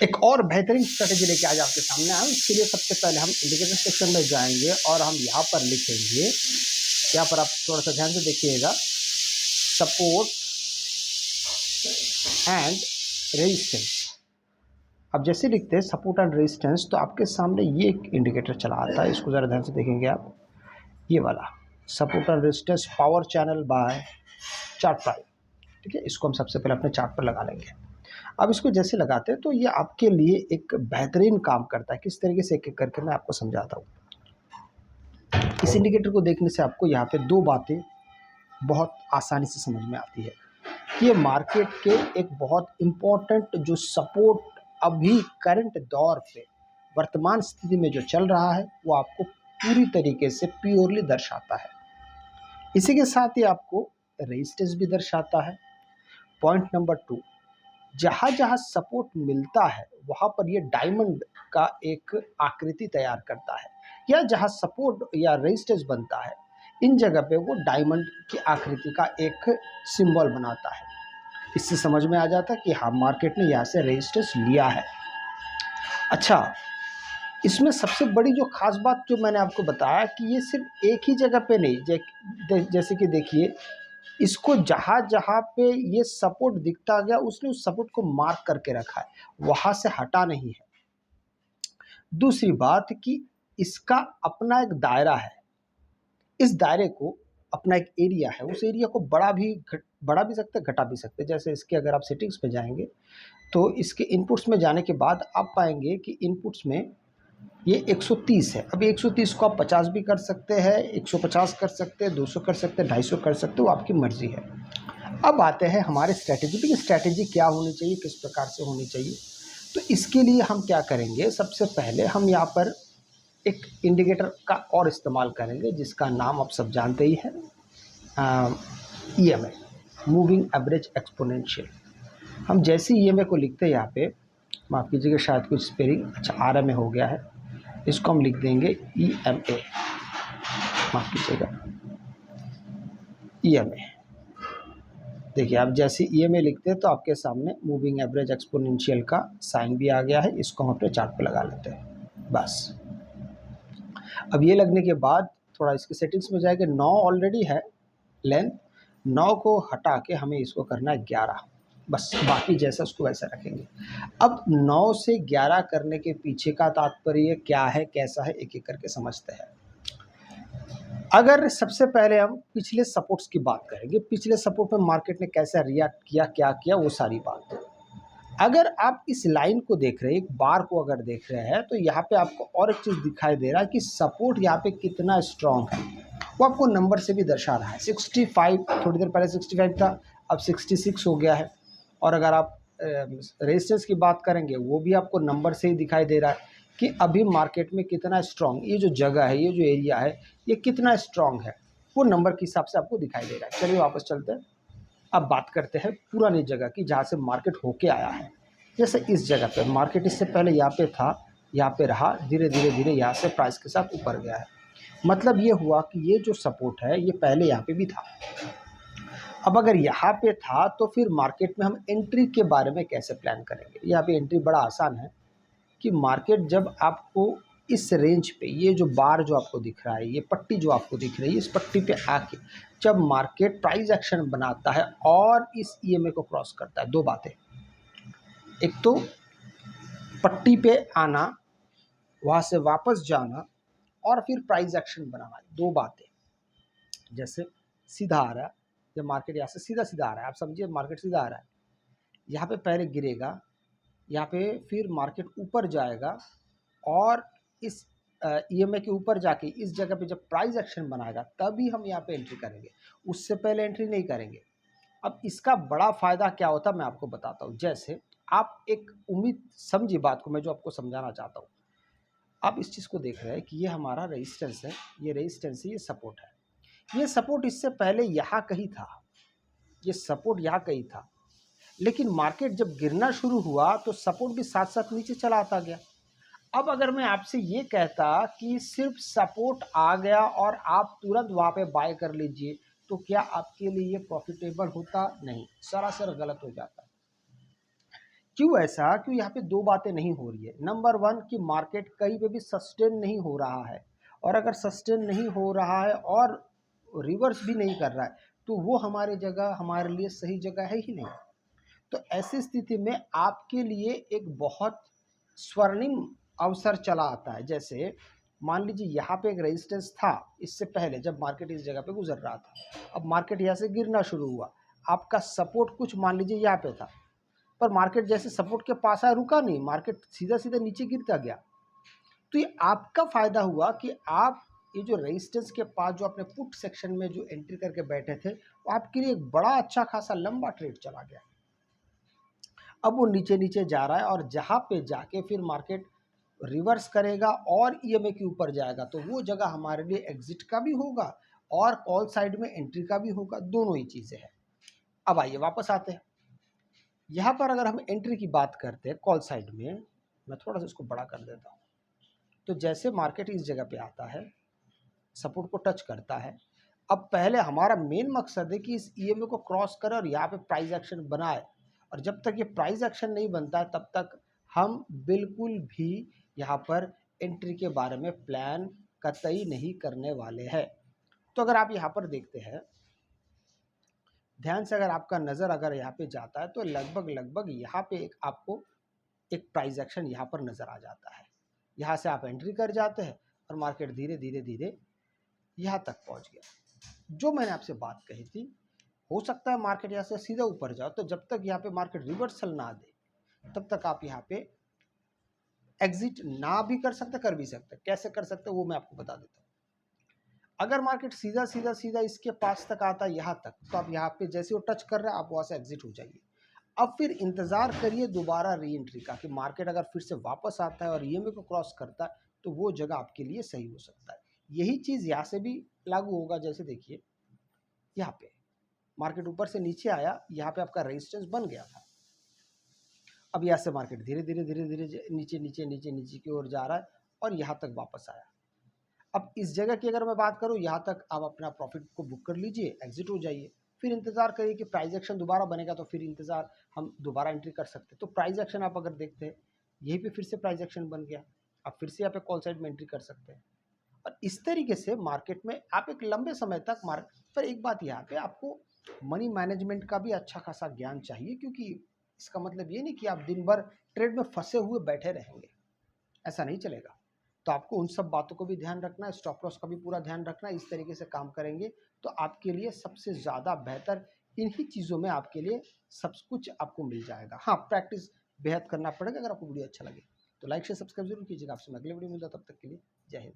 एक और बेहतरीन स्ट्रेटेजी लेके आज आपके सामने आए। इसके लिए सबसे पहले हम इंडिकेटर सेक्शन में जाएंगे और हम यहाँ पर लिखेंगे, यहाँ पर आप थोड़ा सा ध्यान से देखिएगा, सपोर्ट एंड रेजिस्टेंस। अब जैसे लिखते हैं सपोर्ट एंड रेजिस्टेंस तो आपके सामने ये एक इंडिकेटर चला आता है, इसको ज़रा ध्यान से देखेंगे आप, ये वाला support and resistance power channel by chart price. ठीक है, इसको हम सबसे पहले अपने चार्ट पर लगा लेंगे। अब इसको जैसे लगाते हैं तो ये आपके लिए एक बेहतरीन काम करता है। किस तरीके से एक एक करके मैं आपको समझाता हूँ। इस इंडिकेटर को देखने से आपको यहाँ पे दो बातें बहुत आसानी से समझ में आती है। ये मार्केट के एक बहुत इम्पोर्टेंट जो सपोर्ट अभी करंट दौर पे वर्तमान स्थिति में जो चल रहा है वो आपको पूरी तरीके से प्योरली दर्शाता है। इसी के साथ ही आपको रेजिस्टेंस भी दर्शाता है। पॉइंट नंबर 2, जहाँ जहाँ सपोर्ट मिलता है वहाँ पर ये डायमंड का एक आकृति तैयार करता है, या जहाँ सपोर्ट या रेजिस्टेंस बनता है इन जगह पे वो डायमंड की आकृति का एक सिंबल बनाता है। इससे समझ में आ जाता है कि हाँ, मार्केट ने यहाँ से रेजिस्टेंस लिया है। अच्छा, इसमें सबसे बड़ी जो खास बात जो मैंने आपको बताया कि ये सिर्फ एक ही जगह पे नहीं, जैसे कि देखिए इसको जहाँ जहाँ पे ये सपोर्ट दिखता गया उसने उस सपोर्ट को मार्क करके रखा है, वहाँ से हटा नहीं है। दूसरी बात कि इसका अपना एक दायरा है, इस दायरे को अपना एक एरिया है, उस एरिया को बढ़ा भी सकते घटा भी सकते। जैसे इसके अगर आप सेटिंग्स पे जाएंगे तो इसके इनपुट्स में जाने के बाद आप पाएंगे कि इनपुट्स में ये 130 है। अब 130 को आप 50 भी कर सकते हैं, 150 कर सकते हैं, 200 कर सकते हैं, 250 कर सकते हो, आपकी मर्जी है। अब आते हैं हमारे स्ट्रैटेजी पे कि स्ट्रैटेजी क्या होनी चाहिए, किस प्रकार से होनी चाहिए। तो इसके लिए हम क्या करेंगे, सबसे पहले हम यहाँ पर एक इंडिकेटर का और इस्तेमाल करेंगे जिसका नाम आप सब जानते ही हैं, EMA, मूविंग एवरेज एक्सपोनेंशियल। हम जैसे EMA को लिखते हैं यहाँ पे, माफ़ कीजिएगा शायद कुछ स्पेलिंग अच्छा RMA हो गया है, इसको हम लिख देंगे EMA, माफ़ कीजिएगा EMA। देखिए आप जैसे EMA लिखते हैं तो आपके सामने मूविंग एवरेज एक्सपोनेंशियल का साइन भी आ गया है। इसको हम अपने चार्ट पे लगा लेते हैं बस। अब ये लगने के बाद थोड़ा इसकी सेटिंग्स में जाएंगे। 9 ऑलरेडी है लेंथ, 9 को हटा के हमें इसको करना है 11, बस बाकी जैसा उसको वैसा रखेंगे। अब 9 से 11 करने के पीछे का तात्पर्य क्या है, कैसा है, एक एक करके समझते हैं। अगर सबसे पहले हम पिछले सपोर्ट्स की बात करेंगे, पिछले सपोर्ट पे मार्केट ने कैसा रिएक्ट किया, क्या किया, वो सारी बात। अगर आप इस लाइन को देख रहे हैं, एक बार को अगर देख रहे हैं, तो यहाँ पे आपको और एक चीज़ दिखाई दे रहा है कि सपोर्ट यहाँ पे कितना स्ट्रांग है, वो आपको नंबर से भी दर्शा रहा है। 65, थोड़ी देर पहले 65 था, अब 66 हो गया है। और अगर आप रेजिस्टेंस की बात करेंगे वो भी आपको नंबर से ही दिखाई दे रहा है कि अभी मार्केट में कितना स्ट्रांग, ये जो जगह है, ये जो एरिया है, ये कितना स्ट्रांग है, वो नंबर के हिसाब से आपको दिखाई दे रहा है। चलिए वापस चलते हैं। अब बात करते हैं पुरानी जगह की जहाँ से मार्केट होके आया है। जैसे इस जगह पे मार्केट इससे पहले यहाँ पे था, यहाँ पे रहा, धीरे धीरे धीरे यहाँ से प्राइस के साथ ऊपर गया है। मतलब ये हुआ कि ये जो सपोर्ट है ये पहले यहाँ पे भी था। अब अगर यहाँ पे था तो फिर मार्केट में हम एंट्री के बारे में कैसे प्लान करेंगे। यहाँ पे एंट्री बड़ा आसान है कि मार्केट जब आपको इस रेंज पे, ये जो बार जो आपको दिख रहा है, ये पट्टी जो आपको दिख रही है, इस पट्टी पे आके जब मार्केट प्राइस एक्शन बनाता है और इस EMA को क्रॉस करता है, दो बातें, एक तो पट्टी पे आना, वहाँ से वापस जाना और फिर प्राइस एक्शन बनाना, दो बातें। जैसे सीधा आ रहा है, जब मार्केट यहाँ से सीधा सीधा आ रहा है, आप समझिए मार्केट सीधा आ रहा है, यहाँ पे पहले गिरेगा, यहाँ पे फिर मार्केट ऊपर जाएगा और इस EMA के ऊपर जाके इस जगह पे जब प्राइस एक्शन बनाएगा तभी हम यहाँ पे एंट्री करेंगे, उससे पहले एंट्री नहीं करेंगे। अब इसका बड़ा फ़ायदा क्या होता है मैं आपको बताता हूँ। जैसे आप एक उम्मीद समझिए बात को, मैं जो आपको समझाना चाहता हूँ। आप इस चीज़ को देख रहे हैं कि ये हमारा रेजिस्टेंस है, ये रेजिस्टेंस है, ये सपोर्ट है। ये सपोर्ट इससे पहले यहाँ कहीं था, ये सपोर्ट यहाँ कहीं था, लेकिन मार्केट जब गिरना शुरू हुआ तो सपोर्ट भी साथ साथ नीचे चला आता गया। अब अगर मैं आपसे ये कहता कि सिर्फ सपोर्ट आ गया और आप तुरंत वहाँ पे बाय कर लीजिए, तो क्या आपके लिए ये प्रॉफिटेबल होता? नहीं, सरासर गलत हो जाता। क्यों ऐसा? क्यों यहाँ पे दो बातें नहीं हो रही है। नंबर वन कि मार्केट कहीं पे भी सस्टेन नहीं हो रहा है, और अगर सस्टेन नहीं हो रहा है और रिवर्स भी नहीं कर रहा है, तो वो हमारे जगह, हमारे लिए सही जगह है ही नहीं। तो ऐसी स्थिति में आपके लिए एक बहुत स्वर्णिम अवसर चला आता है। जैसे मान लीजिए यहाँ पे एक रेजिस्टेंस था इससे पहले, जब मार्केट इस जगह पे गुजर रहा था, अब मार्केट यहाँ से गिरना शुरू हुआ, आपका सपोर्ट कुछ मान लीजिए यहाँ पे था, पर मार्केट जैसे सपोर्ट के पास आया रुका नहीं, मार्केट सीधा सीधा नीचे गिरता गया। तो ये आपका फायदा हुआ कि आप ये जो रेजिस्टेंस के पास जो अपने पुट सेक्शन में जो एंट्री करके बैठे थे, वो आपके लिए एक बड़ा अच्छा खासा लंबा ट्रेड चला गया। अब वो नीचे नीचे जा रहा है, और जहाँ पे जाके फिर मार्केट रिवर्स करेगा और ईएमए के ऊपर जाएगा, तो वो जगह हमारे लिए एग्जिट का भी होगा और कॉल साइड में एंट्री का भी होगा, दोनों ही चीज़ें हैं। अब आइए वापस आते हैं। यहाँ पर अगर हम एंट्री की बात करते हैं कॉल साइड में, मैं थोड़ा सा इसको बड़ा कर देता हूँ। तो जैसे मार्केट इस जगह पे आता है, सपोर्ट को टच करता है, अब पहले हमारा मेन मकसद है कि इस ईएमए को क्रॉस करे और यहाँ पे प्राइस एक्शन बनाए, और जब तक ये प्राइस एक्शन नहीं बनता है तब तक हम बिल्कुल भी यहाँ पर एंट्री के बारे में प्लान कतई नहीं करने वाले हैं। तो अगर आप यहाँ पर देखते हैं ध्यान से, अगर आपका नज़र अगर यहाँ पे जाता है, तो लगभग लगभग यहाँ पे एक आपको एक प्राइस एक्शन यहाँ पर नज़र आ जाता है। यहाँ से आप एंट्री कर जाते हैं और मार्केट धीरे धीरे धीरे यहाँ तक पहुँच गया। जो मैंने आपसे बात कही थी, हो सकता है मार्केट यहाँ से सीधा ऊपर जाओ, तो जब तक यहाँ पे मार्केट रिवर्सल ना दे तब तक आप यहाँ पे एग्जिट ना भी कर सकते, कर भी सकते। कैसे कर सकते वो मैं आपको बता देता हूँ। अगर मार्केट सीधा सीधा सीधा इसके पास तक आता है यहाँ तक, तो आप यहाँ पे जैसे वो टच कर रहे हैं आप वहाँ से एग्जिट हो जाइए। अब फिर इंतज़ार करिए दोबारा री एंट्री का, कि मार्केट अगर फिर से वापस आता है और ईएमए को क्रॉस करता है, तो वो जगह आपके लिए सही हो सकता है। यही चीज़ यहाँ से भी लागू होगा। जैसे देखिए यहाँ पे मार्केट ऊपर से नीचे आया, यहाँ पे आपका रेजिस्टेंस बन गया था। अब यहाँ से मार्केट धीरे धीरे धीरे धीरे नीचे नीचे नीचे नीचे की ओर जा रहा है और यहाँ तक वापस आया। अब इस जगह की अगर मैं बात करूँ, यहाँ तक आप अपना प्रॉफिट को बुक कर लीजिए, एग्जिट हो जाइए। फिर इंतजार करिए कि प्राइस एक्शन दोबारा बनेगा, तो फिर इंतजार हम दोबारा एंट्री कर सकते हैं। तो प्राइस एक्शन आप अगर देखते हैं, यहीं पे फिर से प्राइस एक्शन बन गया, आप फिर से यहाँ पे कॉल साइड में एंट्री कर सकते हैं। और इस तरीके से मार्केट में आप एक लंबे समय तक मार्केट पर, एक बात यहाँ पे आपको मनी मैनेजमेंट का भी अच्छा खासा ज्ञान चाहिए, क्योंकि इसका मतलब ये नहीं कि आप दिन भर ट्रेड में फंसे हुए बैठे रहेंगे, ऐसा नहीं चलेगा। तो आपको उन सब बातों को भी ध्यान रखना है, स्टॉप लॉस का भी पूरा ध्यान रखना है। इस तरीके से काम करेंगे तो आपके लिए सबसे ज़्यादा बेहतर इन्हीं चीज़ों में आपके लिए सब कुछ आपको मिल जाएगा। हाँ, प्रैक्टिस बेहद करना पड़ेगा। अगर आपको वीडियो अच्छा लगे तो लाइक शेयर सब्सक्राइब जरूर कीजिएगा। आपसे मैं अगले वीडियो में मिलता हूं, तब तक के लिए जय हिंद।